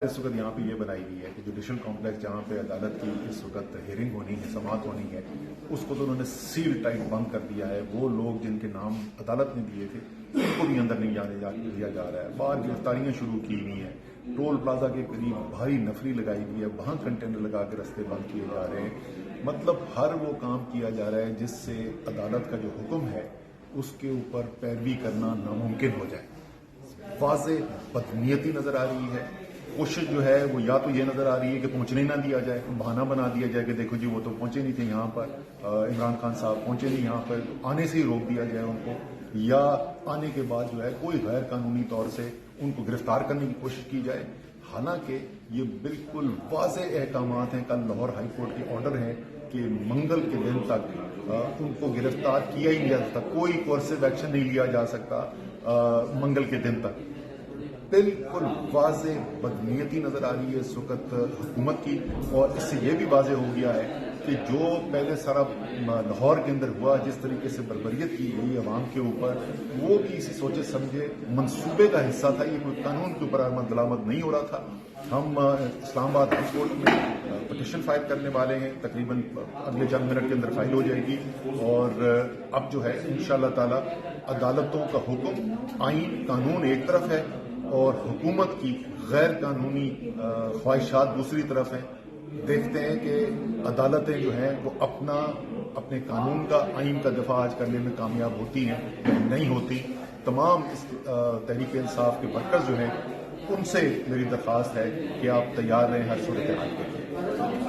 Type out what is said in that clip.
اس وقت یہاں پہ یہ بنائی گئی ہے کہ جوڈیشل کمپلیکس جہاں پہ عدالت کی اس وقت ہیئرنگ ہونی ہے، سماعت ہونی ہے، اس کو تو انہوں نے سیل ٹائٹ بند کر دیا ہے۔ وہ لوگ جن کے نام عدالت نے دیے تھے ان کو بھی اندر نہیں جانے دیا جا رہا ہے۔ باہر گرفتاریاں شروع کی ہوئی ہیں، ٹول پلازا کے قریب بھاری نفری لگائی گئی ہے، وہاں کنٹینر لگا کے رستے بند کیے جا رہے ہیں۔ مطلب ہر وہ کام کیا جا رہا ہے جس سے عدالت کا جو حکم ہے اس کے اوپر پیروی کرنا ناممکن ہو جائے۔ واضح بدنیتی نظر آ رہی ہے۔ کوشش جو ہے وہ یا تو یہ نظر آ رہی ہے کہ پہنچنے نہ دیا جائے، بہانہ بنا دیا جائے کہ دیکھو جی وہ تو پہنچے نہیں تھے یہاں پر، عمران خان صاحب پہنچے نہیں یہاں پر، آنے سے ہی روک دیا جائے ان کو، یا آنے کے بعد جو ہے کوئی غیر قانونی طور سے ان کو گرفتار کرنے کی کوشش کی جائے۔ حالانکہ یہ بالکل واضح احکامات ہیں، کل لاہور ہائی کورٹ کے آرڈر ہیں کہ منگل کے دن تک ان کو گرفتار کیا ہی نہیں جا سکتا، کوئی کورسو ایکشن نہیں لیا جا سکتا منگل کے دن تک۔ بالکل واضح بدنیتی نظر آ رہی ہے اس وقت حکومت کی، اور اس سے یہ بھی واضح ہو گیا ہے کہ جو پہلے سارا لاہور کے اندر ہوا، جس طریقے سے بربریت کی گئی عوام کے اوپر، وہ کسی سوچے سمجھے منصوبے کا حصہ تھا۔ یہ کوئی قانون کے اوپر عمل درآمد نہیں ہو رہا تھا۔ ہم اسلام آباد ہائی کورٹ میں پٹیشن فائل کرنے والے ہیں، تقریباً اگلے چند منٹ کے اندر فائل ہو جائے گی، اور اب جو ہے انشاءاللہ تعالی عدالتوں کا حکم، آئین قانون ایک طرف ہے اور حکومت کی غیر قانونی خواہشات دوسری طرف ہیں۔ دیکھتے ہیں کہ عدالتیں جو ہیں وہ اپنے قانون کا، آئین کا دفاع آج کرنے میں کامیاب ہوتی ہیں یا نہیں ہوتی۔ تمام اس تحریک انصاف کے ورکرز جو ہیں ان سے میری درخواست ہے کہ آپ تیار رہیں ہر صورتحال کے لیے۔